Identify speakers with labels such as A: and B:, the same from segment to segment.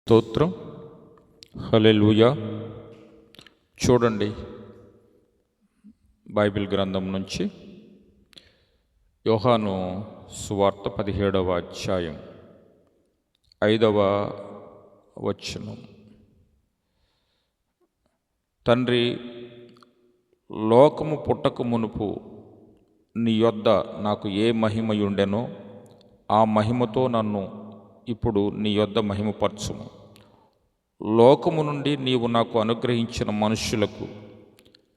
A: స్తోత్రం. హల్లెలూయా. చూడండి, బైబిల్ గ్రంథం నుంచి యోహాను సువార్త 17వ అధ్యాయం 5వ వచనం. తండ్రి, లోకము పుట్టక మునుపు నీ యొద్ద నాకు ఏ మహిమయుండెనో ఆ మహిమతో నన్ను ఇప్పుడు నీ యొద్ద మహిమపరచుము. లోకము నుండి నీవు నాకు అనుగ్రహించిన మనుష్యులకు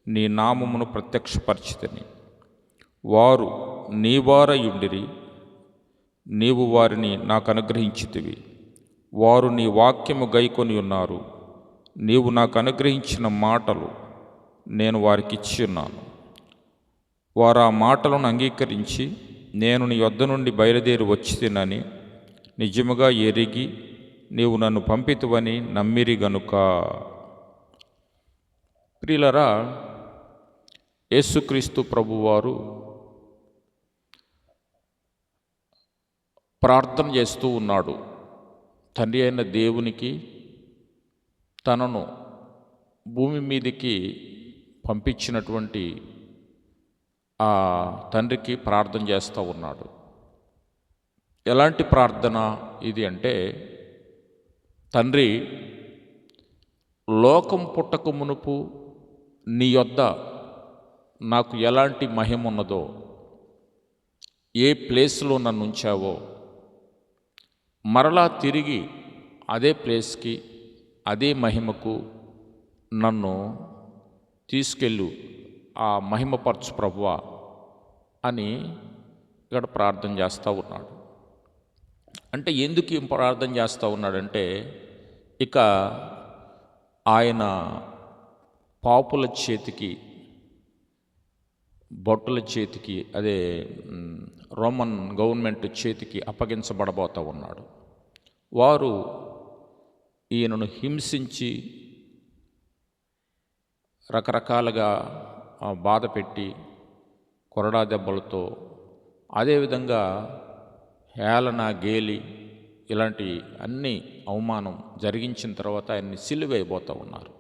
A: నీ నామమును ప్రత్యక్షపరిచితిని. వారు నీ వారయుండిరి, నీవు వారిని నాకు అనుగ్రహించితివి. వారు నీ వాక్యము గైకొని ఉన్నారు. నీవు నాకు అనుగ్రహించిన మాటలు నేను వారికి ఇచ్చి ఉన్నాను. వారు ఆ మాటలను అంగీకరించి నేను నీ యొద్ద నుండి బయలుదేరి వచ్చి తినని నిజముగా ఎరిగి నీవు నన్ను పంపితువని నమ్మిరి గనుక. ప్రియులరా, యేసుక్రీస్తు ప్రభువారు ప్రార్థన చేస్తూ ఉన్నాడు. తండ్రి అయిన దేవునికి తనను భూమి మీదికి పంపించినటువంటి ఆ తండ్రికి ప్రార్థన చేస్తూ ఉన్నాడు. ఎలాంటి ప్రార్థన ఇది అంటే, తండ్రి, లోకం పుట్టక మునుపు నీ యొద్ద నాకు ఎలాంటి మహిమ ఉన్నదో, ఏ ప్లేస్లో నన్ను ఉంచావో మరలా తిరిగి అదే ప్లేస్కి అదే మహిమకు నన్ను తీసుకెళ్ళు, ఆ మహిమపరచు ప్రభువా అని ఇక్కడ ప్రార్థన చేస్తూ ఉన్నాడు. అంటే ఎందుకు ఏం ప్రార్థన చేస్తూ ఉన్నాడంటే, ఇక ఆయన పాపుల చేతికి, భటుల చేతికి, అదే రోమన్ గవర్నమెంట్ చేతికి అప్పగించబడబోతూ ఉన్నాడు. వారు ఈయనను హింసించి రకరకాలుగా బాధ పెట్టి కొరడా దెబ్బలతో, అదేవిధంగా హేళన, గేలి, ఇలాంటి అన్ని అవమానం జరిగించిన తర్వాత ఆయన్ని సిలువేయబోతూ ఉన్నారు.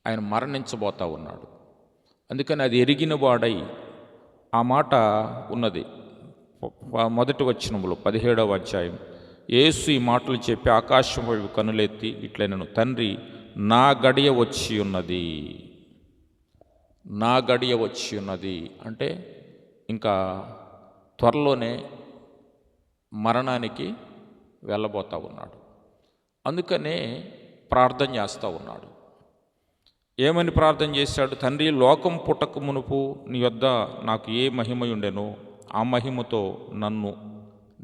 A: ఆయన మరణించబోతూ ఉన్నాడు. అందుకని అది ఎరిగిన వాడై ఆ మాట ఉన్నది మొదటి వచనములో 17వ అధ్యాయం. యేసు ఈ మాటలు చెప్పి ఆకాశం వైపు కనులెత్తి ఇట్లనెను, తండ్రి, నా గడియ వచ్చి ఉన్నది. నా గడియ వచ్చి ఉన్నది అంటే ఇంకా త్వరలోనే మరణానికి వెళ్ళబోతూ ఉన్నాడు. అందుకనే ప్రార్థన చేస్తూ ఉన్నాడు. ఏమని ప్రార్థన చేశాడు? తండ్రి, లోకం పుట్టక మునుపు నీ యొద్ద నాకు ఏ మహిమయుండెనో ఆ మహిమతో నన్ను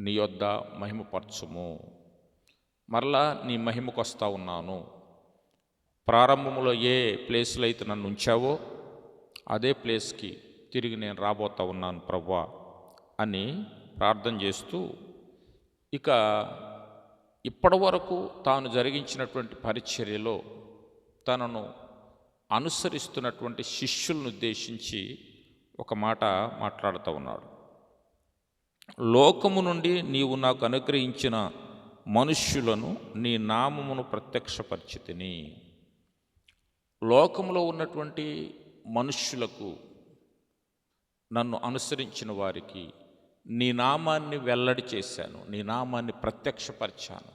A: నీ యొద్ద మహిమపరచుము. మరలా నీ మహిమకు వస్తూ ఉన్నాను. ప్రారంభంలో ఏ ప్లేస్లో అయితే నన్ను ఉంచావో అదే ప్లేస్కి తిరిగి నేను రాబోతూ ఉన్నాను ప్రభువా అని ప్రార్థన చేస్తూ, ఇక ఇప్పటి వరకు తాను జరిగించినటువంటి పరిచర్యలో తనను అనుసరిస్తున్నటువంటి శిష్యులను ఉద్దేశించి ఒక మాట మాట్లాడుతూ ఉన్నాడు. లోకము నుండి నీవు నాకు అనుగ్రహించిన మనుష్యులను నీ నామమును ప్రత్యక్షపరిచితిని. లోకములో ఉన్నటువంటి మనుష్యులకు, నన్ను అనుసరించిన వారికి నీ నామాన్ని వెల్లడి చేశాను, నీ నామాన్ని ప్రత్యక్షపరిచాను.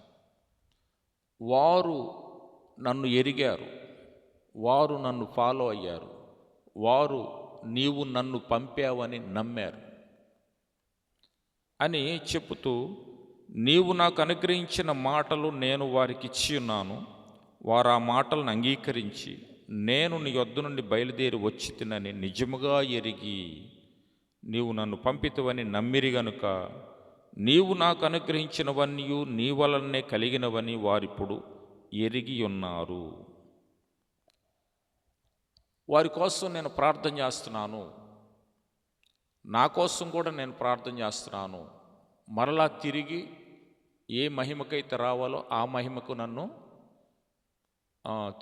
A: వారు నన్ను ఎరిగారు, వారు నన్ను ఫాలో అయ్యారు, వారు నీవు నన్ను పంపావని నమ్మారు అని చెబుతూ, నీవు నాకు అనుగ్రహించిన మాటలు నేను వారికి ఇచ్చి ఉన్నాను. వారు ఆ మాటలను అంగీకరించి నేను నీ యొద్ద నుండి బయలుదేరి వచ్చి తినని నిజముగా ఎరిగి నీవు నన్ను పంపితువని నమ్మిరి గనుక నీవు నాకు అనుగ్రహించినవన్నీ నీ వలనే కలిగినవని వారిప్పుడు ఎరిగి ఉన్నారు. వారి కోసం నేను ప్రార్థన చేస్తున్నాను, నా కోసం కూడా నేను ప్రార్థన చేస్తున్నాను. మరలా తిరిగి ఏ మహిమకైతే రావాలో ఆ మహిమకు నన్ను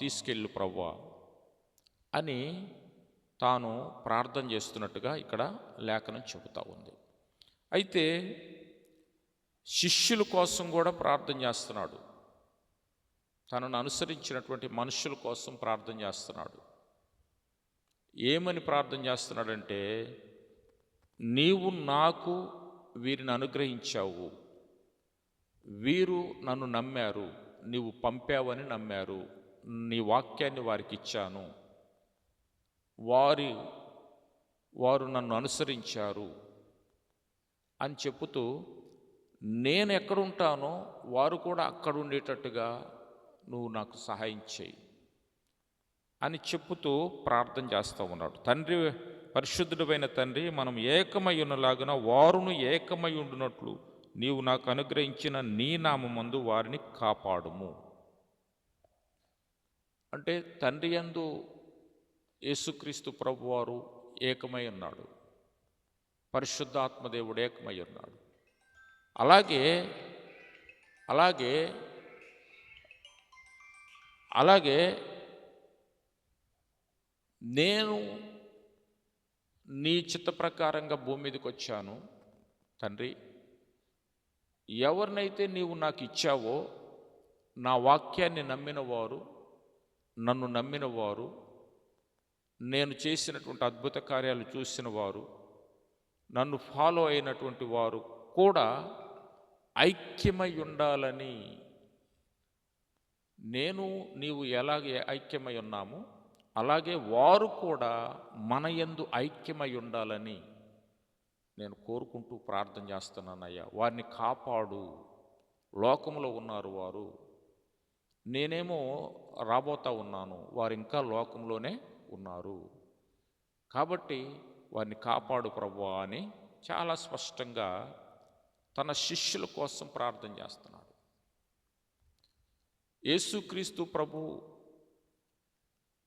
A: తీసుకెళ్ళు ప్రభువా అని తాను ప్రార్థన చేస్తున్నట్టుగా ఇక్కడ లేఖనం చెబుతూ ఉంది. అయితే శిష్యుల కోసం కూడా ప్రార్థన చేస్తున్నాడు. తనను అనుసరించినటువంటి మనుషుల కోసం ప్రార్థన చేస్తున్నాడు. ఏమని ప్రార్థన చేస్తున్నాడంటే, నీవు నాకు వీరిని అనుగ్రహించావు, వీరు నన్ను నమ్మారు, నీవు పంపావని నమ్మారు, నీ వాక్యాన్ని వారికి ఇచ్చాను, వారు నన్ను అనుసరించారు అని చెప్పుతూ, నేను ఎక్కడుంటానో వారు కూడా అక్కడ ఉండేటట్టుగా నువ్వు నాకు సహాయం చేయి అని చెప్పుతూ ప్రార్థన చేస్తూ ఉన్నాడు. తండ్రి, పరిశుద్ధుడైన తండ్రి, మనం ఏకమై ఉన్నలాగున వారును ఏకమై ఉండునట్లు నీవు నాకు అనుగ్రహించిన నీ నామమందు వారిని కాపాడుము. అంటే తండ్రి యందు యేసుక్రీస్తు ప్రభువారు ఏకమై ఉన్నాడు, పరిశుద్ధాత్మదేవుడు ఏకమై ఉన్నాడు. అలాగే అలాగే అలాగే నేను నీ చిత్త ప్రకారంగా భూమి మీదకి వచ్చాను తండ్రి. ఎవరినైతే నీవు నాకు ఇచ్చావో, నా వాక్యాన్ని నమ్మిన వారు, నన్ను నమ్మిన వారు, నేను చేసినటువంటి అద్భుత కార్యాలు చూసిన వారు, నన్ను ఫాలో అయినటువంటి వారు కూడా ఐక్యమై ఉండాలని, నీవు ఎలాగే ఐక్యమై ఉన్నామో అలాగే వారు కూడా మన యందు ఐక్యమై ఉండాలని నేను కోరుకుంటూ ప్రార్థన చేస్తున్నానయ్యా. వారిని కాపాడు. లోకంలో ఉన్నారు వారు, నేనేమో రాబోతా ఉన్నాను, వారు ఇంకా లోకంలోనే ఉన్నారు. కాబట్టి వారిని కాపాడు ప్రభువా అని చాలా స్పష్టంగా తన శిష్యుల కోసం ప్రార్థన చేస్తున్నాడు. యేసుక్రీస్తు ప్రభు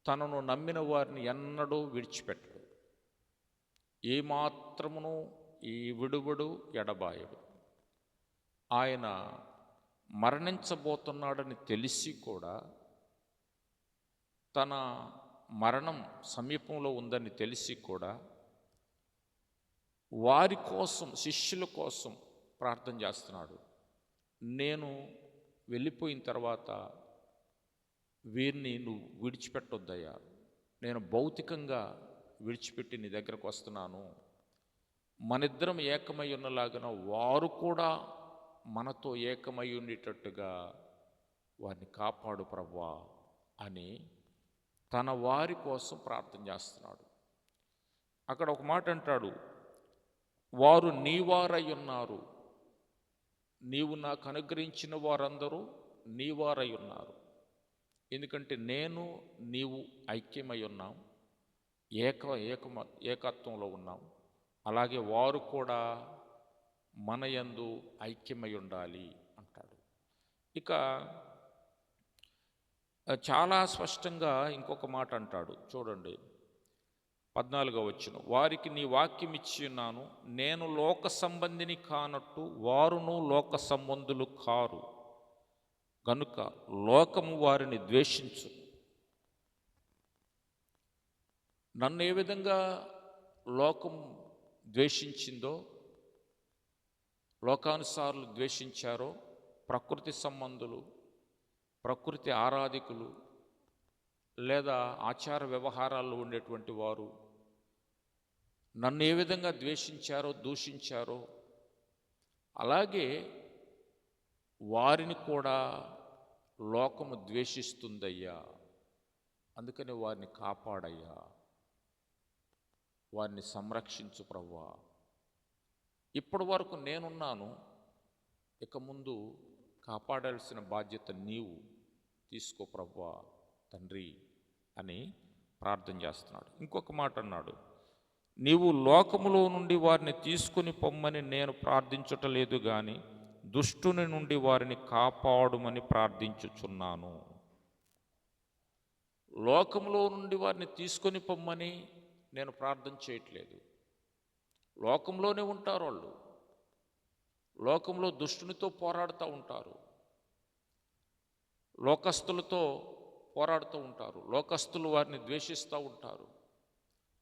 A: తనను నమ్మిన వారిని ఎన్నడూ విడిచిపెట్టడు, ఏమాత్రమును విడువడు, ఎడబాయడు. ఆయన మరణించబోతున్నాడని తెలిసి కూడా, తన మరణం సమీపంలో ఉందని తెలిసి కూడా వారి కోసం, శిష్యుల కోసం ప్రార్థన చేస్తున్నాడు. నేను వెళ్ళిపోయిన తర్వాత వీరిని నువ్వు విడిచిపెట్టొద్దయ్యా, నేను భౌతికంగా విడిచిపెట్టి నీ దగ్గరకు వస్తున్నాను, మనిద్దరం ఏకమై ఉన్నలాగా వారు కూడా మనతో ఏకమై ఉండేటట్టుగా వారిని కాపాడు ప్రభువా అని తన వారి కోసం ప్రార్థన చేస్తున్నాడు. అక్కడ ఒక మాట అంటాడు, వారు నీవారై ఉన్నారు, నీవు నాకు అనుగ్రహించిన వారందరూ నీవారై ఉన్నారు. ఎందుకంటే నీవు ఐక్యమై ఉన్నాం, ఏకత్వంలో ఉన్నాం. అలాగే వారు కూడా మన యందు ఐక్యమై ఉండాలి అంటాడు. ఇక చాలా స్పష్టంగా ఇంకొక మాట అంటాడు, చూడండి 14వ వచనం, వారికి నీ వాక్యం ఇచ్చి ఉన్నాను, నేను లోక సంబంధిని కానట్టు వారును లోక సంబంధులు కారు గనుక లోకము వారిని ద్వేషించు. నన్ను ఏ విధంగా లోకం ద్వేషించిందో, లోకానుసారులు ద్వేషించారో, ప్రకృతి సంబంధులు, ప్రకృతి ఆరాధికులు లేదా ఆచార వ్యవహారాల్లో ఉండేటువంటి వారు నన్ను ఏ విధంగా ద్వేషించారో, దూషించారో, అలాగే వారిని కూడా లోకము ద్వేషిస్తుందయ్యా. అందుకని వారిని కాపాడయ్యా, వారిని సంరక్షించు ప్రభువా. ఇప్పటి వరకు నేనున్నాను, ఇక ముందు కాపాడాల్సిన బాధ్యత నీవు తీసుకో ప్రభువా తండ్రి అని ప్రార్థన చేస్తున్నాడు. ఇంకొక మాట అన్నాడు, నీవు లోకములో నుండి వారిని తీసుకుని పొమ్మని నేను ప్రార్థించుటలేదు కానీ దుష్టుని నుండి వారిని కాపాడుమని ప్రార్థించుచున్నాను. లోకంలో నుండి వారిని తీసుకొని పొమ్మని నేను ప్రార్థన చేయట్లేదు. లోకంలోనే ఉంటారు వాళ్ళు, లోకంలో దుష్టునితో పోరాడుతూ ఉంటారు, లోకస్తులతో పోరాడుతూ ఉంటారు, లోకస్తులు వారిని ద్వేషిస్తూ ఉంటారు,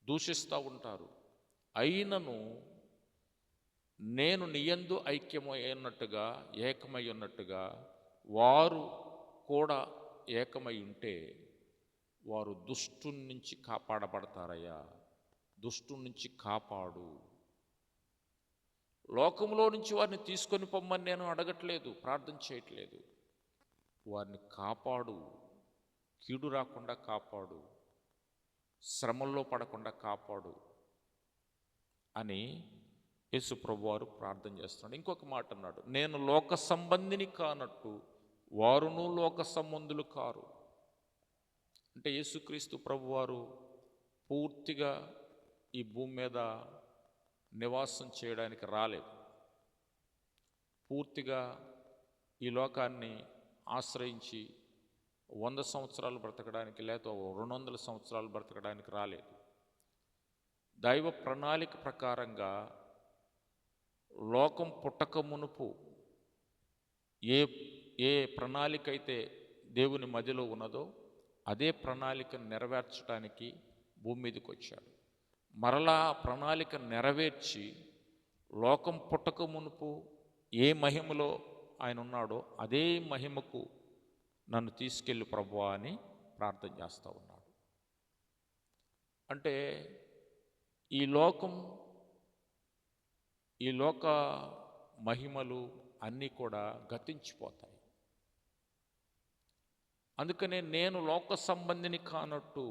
A: దూషిస్తూ ఉంటారు. అయినను నేను నీయందు ఐక్యమై ఉన్నట్టుగా, ఏకమై ఉన్నట్టుగా వారు కూడా ఏకమై ఉంటే వారు దుష్టుని నుంచి కాపాడబడతారయ్యా. దుష్టుని నుంచి కాపాడు. లోకంలో నుంచి వారిని తీసుకొని పొమ్మని నేను అడగట్లేదు, ప్రార్థన చేయట్లేదు. వారిని కాపాడు, కీడు రాకుండా కాపాడు, శ్రమల్లో పడకుండా కాపాడు అని యేసు ప్రభువారు ప్రార్థన చేస్తున్నాడు. ఇంకొక మాట అన్నాడు, నేను లోక సంబంధిని కానట్టు వారును లోక సంబంధులు కారు. అంటే యేసుక్రీస్తు ప్రభువారు పూర్తిగా ఈ భూమి మీద నివాసం చేయడానికి రాలేదు. పూర్తిగా ఈ లోకాన్ని ఆశ్రయించి 100 సంవత్సరాలు బ్రతకడానికి లేదా 200 సంవత్సరాలు బ్రతకడానికి రాలేదు. దైవ ప్రణాళిక ప్రకారంగా లోకం పుట్టక మునుపు ఏ ఏ ప్రణాళిక అయితే దేవుని మధ్యలో ఉన్నదో అదే ప్రణాళికను నెరవేర్చడానికి భూమి మీదకి వచ్చాడు. మరలా ప్రణాళిక నెరవేర్చి లోకం పుట్టక మునుపు ఏ మహిమలో ఆయన ఉన్నాడో అదే మహిమకు నన్ను తీసుకెళ్ళి ప్రభువా అని ప్రార్థన చేస్తూ ఉన్నాడు. అంటే ఈ లోక మహిమలు అన్నీ కూడా గతించిపోతాయి. అందుకనే నేను లోక సంబంధిని కానట్టు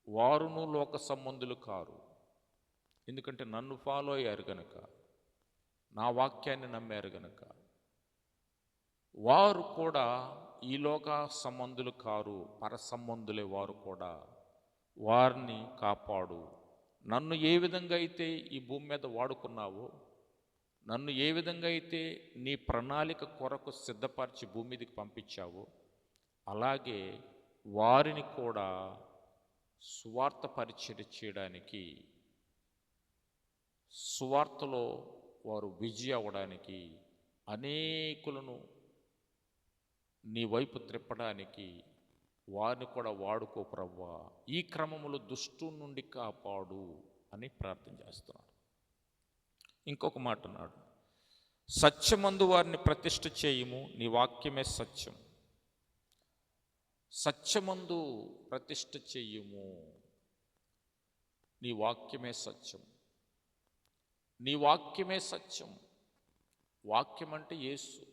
A: వారును లోక సంబంధులు కారు. ఎందుకంటే నన్ను ఫాలో అయ్యారు గనక, నా వాక్యాన్ని నమ్మారు గనక వారు కూడా ఈ లోక సంబంధులు కారు, పర సంబంధులే వారు కూడా. వారిని కాపాడు. నన్ను ఏ విధంగా అయితే ఈ భూమి మీద వాడుకున్నావో, నన్ను ఏ విధంగా అయితే నీ ప్రణాళిక కొరకు సిద్ధపరిచి భూమి మీదకి పంపించావో అలాగే వారిని కూడా సువార్త పరిచర్య చేయడానికి, సువార్తలో వారు విజయ అవ్వడానికి, అనేకులను నీ వైపు త్రిప్పడానికి వారిని కూడా వాడుకో ప్రభువా. ఈ క్రమములో దుష్టుని నుండి కాపాడు అని ప్రార్థన చేస్తున్నాడు. ఇంకొక మాట అన్నాడు, సత్యమందు వారిని ప్రతిష్ఠ చేయుము, నీ వాక్యమే సత్యం. సత్యమందు ప్రతిష్ఠ చెయ్యుము, నీ వాక్యమే సత్యం. నీ వాక్యమే సత్యం. వాక్యం అంటే యేసు,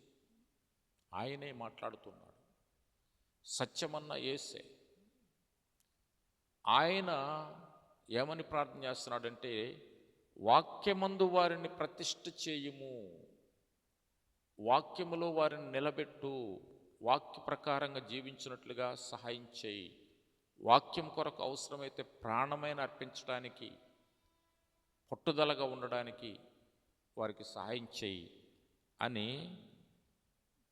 A: ఆయనే మాట్లాడుతున్నాడు. సత్యమన్న యేసే. ఆయన ఏమని ప్రార్థన చేస్తున్నాడంటే, వాక్యమందు వారిని ప్రతిష్ఠ చేయుము, వాక్యములో వారిని నిలబెట్టు, వాక్య ప్రకారంగా జీవించినట్లుగా సహాయం చేయి, వాక్యం కొరకు అవసరమైతే ప్రాణమైన అర్పించడానికి, పట్టుదలగా ఉండడానికి వారికి సహాయం చేయి అని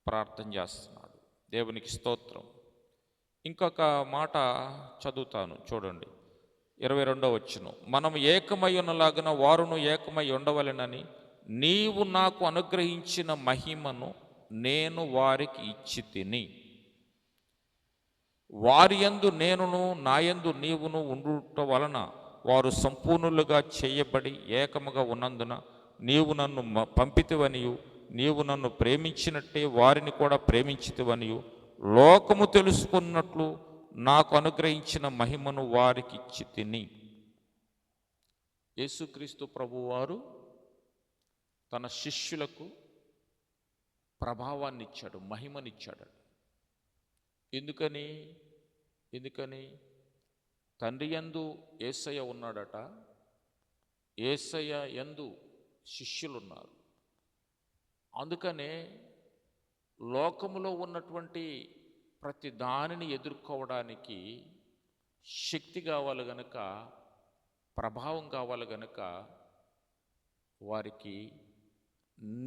A: ప్రార్థన చేస్తున్నాడు. దేవునికి స్తోత్రం. ఇంకొక మాట చదువుతాను చూడండి, 22వ వచనం. మనం ఏకమై ఉన్నలాగున వారును ఏకమై ఉండవలెనని నీవు నాకు అనుగ్రహించిన మహిమను నేను వారికి ఇచ్చి తిని, వారి యందు నేనును నాయందు నీవును ఉండుట వలన వారు సంపూర్ణులుగా చేయబడి ఏకముగా ఉన్నందున నీవు నన్ను పంపితివనియు నీవు నన్ను ప్రేమించినట్టే వారిని కూడా ప్రేమించితివనియు లోకము తెలుసుకున్నట్లు నాకు అనుగ్రహించిన మహిమను వారికి ఇచ్చి తిని. యేసుక్రీస్తు ప్రభువారు తన శిష్యులకు ప్రభావాన్ని ఇచ్చాడు, మహిమనిచ్చాడు. ఎందుకని తండ్రి యందు యేసయ్య ఉన్నాడట, యేసయ్య యందు శిష్యులున్నారు. అందుకనే లోకములో ఉన్నటువంటి ప్రతి దానిని ఎదుర్కోవడానికి శక్తి కావాలి గనుక, ప్రభావం కావాలి గనుక వారికి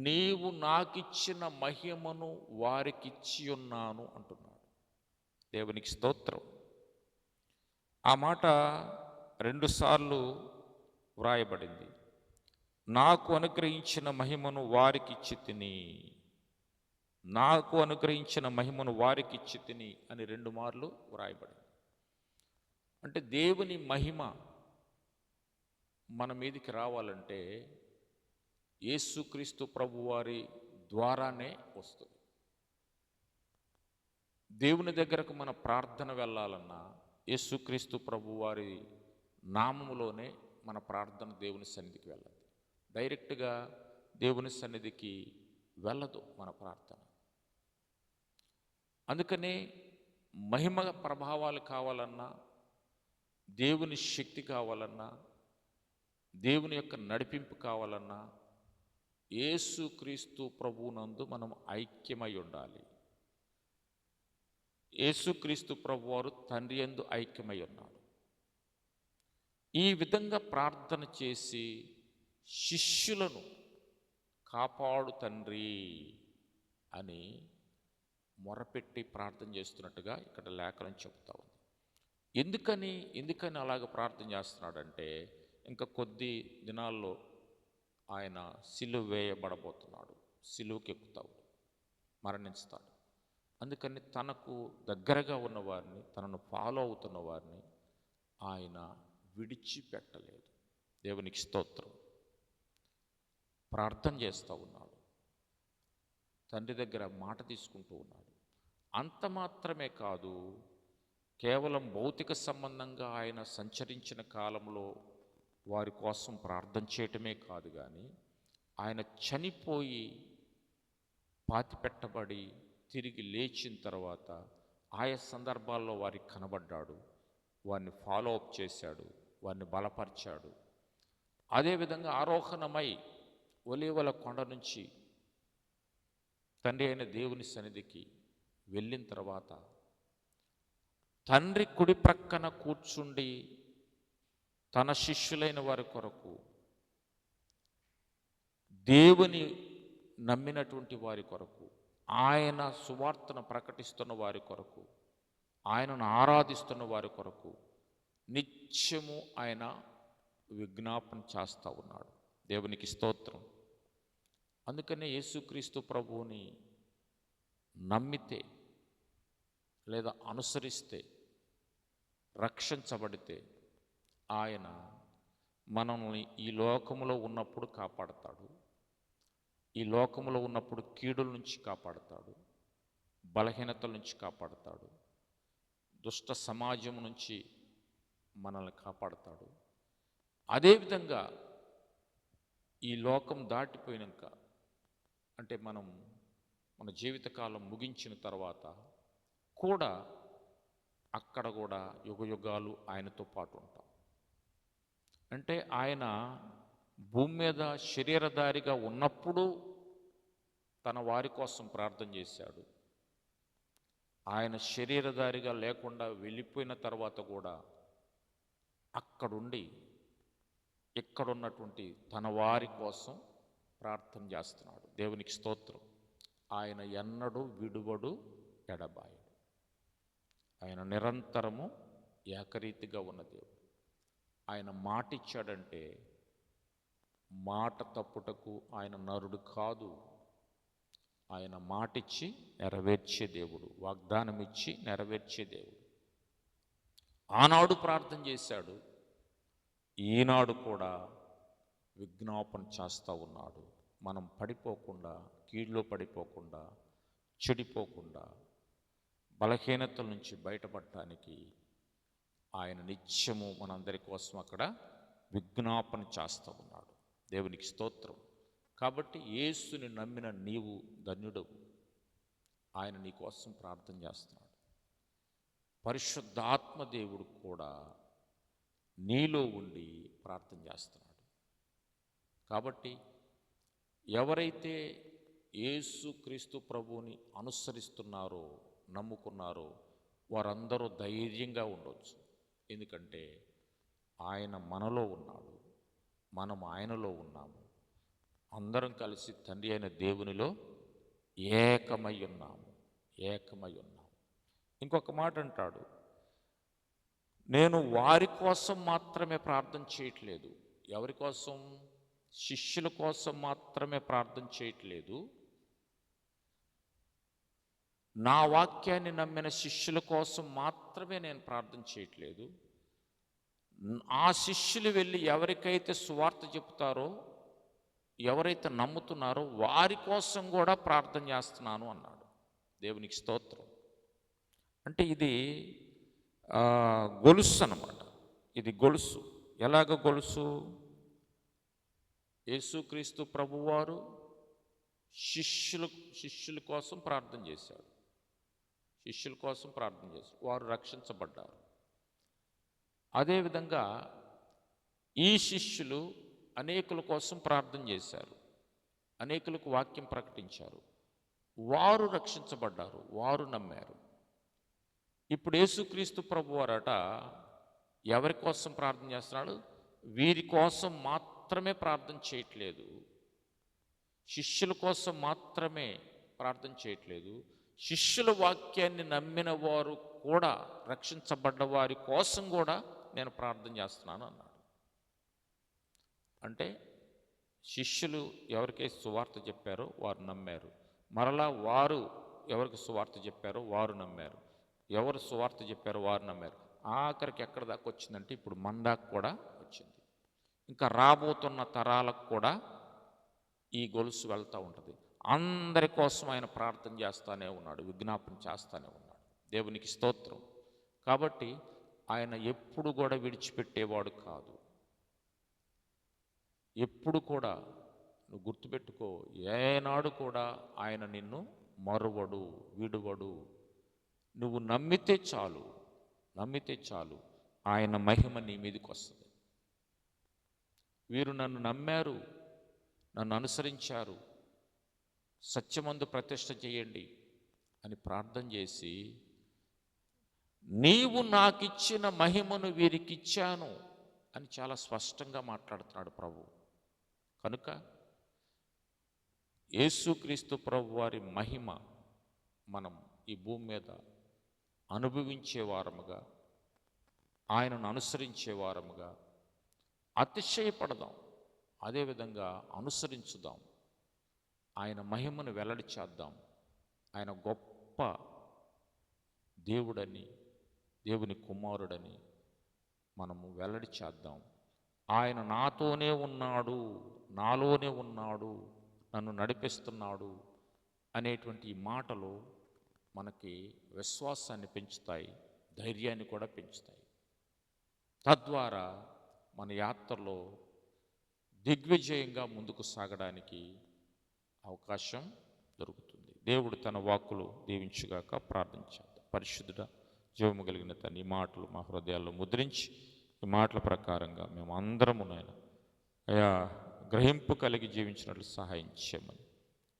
A: నీవు నాకిచ్చిన మహిమను వారికిచ్చి ఉన్నాను అంటున్నాడు. దేవునికి స్తోత్రం. ఆ మాట 2 సార్లు వ్రాయబడింది. నాకు అనుగ్రహించిన మహిమను వారికిచ్చి తిని, నాకు అనుగ్రహించిన మహిమను వారికిచ్చి తిని అని 2 మార్లు వ్రాయబడింది. అంటే దేవుని మహిమ మన మీదికి రావాలంటే యేసుక్రీస్తు ప్రభువారి ద్వారానే వస్తుంది. దేవుని దగ్గరకు మన ప్రార్థన వెళ్ళాలన్నా యేసుక్రీస్తు ప్రభు వారి నామములోనే మన ప్రార్థన దేవుని సన్నిధికి వెళ్ళదు. డైరెక్ట్గా దేవుని సన్నిధికి వెళ్ళదు మన ప్రార్థన. అందుకనే మహిమ ప్రభావాలు కావాలన్నా, దేవుని శక్తి కావాలన్నా, దేవుని యొక్క నడిపింపు కావాలన్నా యేసుక్రీస్తు ప్రభువునందు మనం ఐక్యమై ఉండాలి. యేసుక్రీస్తు ప్రభువారు తండ్రి యందు ఐక్యమై ఉన్నాడు. ఈ విధంగా ప్రార్థన చేసి శిష్యులను కాపాడు తండ్రి అని మొరపెట్టి ప్రార్థన చేస్తున్నట్టుగా ఇక్కడ లేఖనం చెబుతా ఉంది. ఎందుకని అలాగ ప్రార్థన చేస్తున్నాడంటే, ఇంకా కొద్ది దినాల్లో ఆయన సిలువ వేయబడబోతున్నాడు, సిలువకి ఎక్కుతాడు, మరణిస్తాడు. అందుకని తనకు దగ్గరగా ఉన్నవారిని, తనను ఫాలో అవుతున్న వారిని ఆయన విడిచిపెట్టలేదు. దేవునికి స్తోత్రం. ప్రార్థన చేస్తూ ఉన్నాడు, తండ్రి దగ్గర మాట తీసుకుంటూ ఉన్నాడు. అంత మాత్రమే కాదు, కేవలం భౌతిక సంబంధంగా ఆయన సంచరించిన కాలంలో వారి కోసం ప్రార్థన చేయటమే కాదు, కానీ ఆయన చనిపోయి పాతిపెట్టబడి తిరిగి లేచిన తర్వాత ఆయా సందర్భాల్లో వారికి కనబడ్డాడు, వారిని ఫాలో అప్ చేశాడు, వారిని బలపరిచాడు. అదేవిధంగా ఆరోహణమై ఒలీవల కొండ నుంచి తండ్రి అయిన దేవుని సన్నిధికి వెళ్ళిన తర్వాత తండ్రి కుడి ప్రక్కన కూర్చుండి తన శిష్యులైన వారి కొరకు, దేవుని నమ్మినటువంటి వారి కొరకు, ఆయన సువార్తను ప్రకటిస్తున్న వారి కొరకు, ఆయనను ఆరాధిస్తున్న వారి కొరకు నిత్యము ఆయన విజ్ఞాపన చేస్తూ ఉన్నాడు. దేవునికి స్తోత్రం. అందుకనే యేసుక్రీస్తు ప్రభువుని నమ్మితే లేదా అనుసరిస్తే, రక్షించబడితే ఆయన మనల్ని ఈ లోకములో ఉన్నప్పుడు కాపాడతాడు, ఈ లోకములో ఉన్నప్పుడు కీడుల నుంచి కాపాడతాడు, బలహీనతల నుంచి కాపాడతాడు, దుష్ట సమాజం నుంచి మనల్ని కాపాడతాడు. అదేవిధంగా ఈ లోకం దాటిపోయినాక, అంటే మన జీవితకాలం ముగించిన తర్వాత కూడా అక్కడ కూడా యుగయుగాలు ఆయనతో పాటు ఉంటాం. అంటే ఆయన భూమి మీద శరీరధారిగా ఉన్నప్పుడు తన వారి కోసం ప్రార్థన చేశాడు. ఆయన శరీరధారిగా లేకుండా వెళ్ళిపోయిన తర్వాత కూడా అక్కడుండి ఇక్కడున్నటువంటి తన వారి కోసం ప్రార్థన చేస్తున్నాడు. దేవునికి స్తోత్రం. ఆయన ఎన్నడూ విడువడు, ఎడబాయడు. ఆయన నిరంతరము ఏకరీతిగా ఉన్న దేవుడు. ఆయన మాట ఇచ్చాడంటే మాట తప్పుటకు ఆయన నరుడు కాదు. ఆయన మాటిచ్చి నెరవేర్చే దేవుడు, వాగ్దానం ఇచ్చి నెరవేర్చే దేవుడు. ఆనాడు ప్రార్థన చేశాడు, ఈనాడు కూడా విజ్ఞాపన చేస్తూ ఉన్నాడు. మనం పడిపోకుండా, కీడులో పడిపోకుండా, చెడిపోకుండా, బలహీనతల నుంచి బయటపడటానికి ఆయన నిత్యము మనందరి కోసం అక్కడ విజ్ఞాపన చేస్తూ ఉన్నాడు. దేవునికి స్తోత్రం. కాబట్టి యేసుని నమ్మిన నీవు ధన్యుడవు. ఆయన నీ కోసం ప్రార్థన చేస్తున్నాడు. పరిశుద్ధాత్మ దేవుడు కూడా నీలో ఉండి ప్రార్థన చేస్తున్నాడు. కాబట్టి ఎవరైతే యేసుక్రీస్తు ప్రభువుని అనుసరిస్తున్నారో, నమ్ముకున్నారో వారందరూ ధైర్యంగా ఉండవచ్చు. ఎందుకంటే ఆయన మనలో ఉన్నాడు, మనం ఆయనలో ఉన్నాము. అందరం కలిసి తండ్రి అయిన దేవునిలో ఏకమై ఉన్నాము. ఇంకొక మాట అంటాడు, నేను వారి కోసం మాత్రమే ప్రార్థన చేయట్లేదు. ఎవరి కోసం? శిష్యుల కోసం మాత్రమే ప్రార్థన చేయట్లేదు. నా వాక్యాన్ని నమ్మిన శిష్యుల కోసం మాత్రమే నేను ప్రార్థన చేయట్లేదు. ఆ శిష్యులు వెళ్ళి ఎవరికైతే సువార్త చెప్తారో, ఎవరైతే నమ్ముతున్నారో వారి కోసం కూడా ప్రార్థన చేస్తున్నాను అన్నాడు. దేవునికి స్తోత్రం. అంటే ఇది గొలుసు అన్నమాట. ఇది గొలుసు. ఎలాగ గొలుసు? యేసుక్రీస్తు ప్రభువారు శిష్యుల కోసం ప్రార్థన చేశాడు. శిష్యుల కోసం ప్రార్థన చేశాడు. వారు రక్షించబడ్డారు. అదేవిధంగా ఈ శిష్యులు అనేకుల కోసం ప్రార్థన చేశారు. అనేకులకు వాక్యం ప్రకటించారు. వారు రక్షించబడ్డారు. వారు నమ్మారు. ఇప్పుడు యేసుక్రీస్తు ప్రభువారట ఎవరి కోసం ప్రార్థన చేస్తున్నాడు? వీరి కోసం మాత్రమే ప్రార్థన చేయట్లేదు. శిష్యుల కోసం మాత్రమే ప్రార్థన చేయట్లేదు. శిష్యుల వాక్యాన్ని నమ్మిన వారు కూడా, రక్షించబడ్డ వారి కోసం కూడా నేను ప్రార్థన చేస్తున్నాను అన్నాడు. అంటే శిష్యులు ఎవరికైతే సువార్త చెప్పారో వారు నమ్మారు. మరలా వారు ఎవరికి సువార్త చెప్పారో వారు నమ్మారు. ఎవరు సువార్త చెప్పారో వారు నమ్మారు. ఆఖరికి ఎక్కడ దాకా వచ్చిందంటే ఇప్పుడు మన దాకా కూడా వచ్చింది. ఇంకా రాబోతున్న తరాలకు కూడా ఈ గొలుసు వెళ్తూ ఉంటుంది. అందరి కోసం ఆయన ప్రార్థన చేస్తానే ఉన్నాడు, విజ్ఞాపన చేస్తానే ఉన్నాడు. దేవునికి స్తోత్రం. కాబట్టి ఆయన ఎప్పుడు కూడా విడిచిపెట్టేవాడు కాదు. ఎప్పుడు కూడా నువ్వు గుర్తుపెట్టుకో, ఏనాడు కూడా ఆయన నిన్ను మరువడు, విడువడు. నువ్వు నమ్మితే చాలు, నమ్మితే చాలు, ఆయన మహిమ నీ మీదకి వస్తుంది. వీరు నన్ను నమ్మారు, నన్ను అనుసరించారు, సత్యమందు ప్రతిష్ఠ చేయండి అని ప్రార్థన చేసి, నీవు నాకిచ్చిన మహిమను వీరికిచ్చాను అని చాలా స్పష్టంగా మాట్లాడుతున్నాడు ప్రభు. కనుక యేసుక్రీస్తు ప్రభు వారి మహిమ మనం ఈ భూమి మీద అనుభవించే వారముగా, ఆయనను అనుసరించే వారముగా అతిశయపడదాం. అదేవిధంగా అనుసరించుదాం. ఆయన మహిమను వెల్లడి చేద్దాం. ఆయన గొప్ప దేవుడని, దేవుని కుమారుడని మనము వెల్లడి చేద్దాం. ఆయన నాతోనే ఉన్నాడు, నాలోనే ఉన్నాడు, నన్ను నడిపిస్తున్నాడు అనేటువంటి ఈ మాటలు మనకి విశ్వాసాన్ని పెంచుతాయి, ధైర్యాన్ని కూడా పెంచుతాయి. తద్వారా మన యాత్రలో దిగ్విజయంగా ముందుకు సాగడానికి అవకాశం దొరుకుతుంది. దేవుడు తన వాక్కులు దీవించుగాక. ప్రార్థించేద్దాం. పరిశుద్ధుడా, జీవము కలిగిన తన ఈ మాటలు మా హృదయాల్లో ముద్రించి, ఈ మాటల ప్రకారంగా మేము అందరము నాయన అయా గ్రహింపు కలిగి జీవించినట్లు సహాయం చేయమని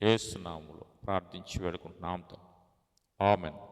A: యేసు నామములో ప్రార్థించి వేడుకుంటున్నాం. ఆమేన్.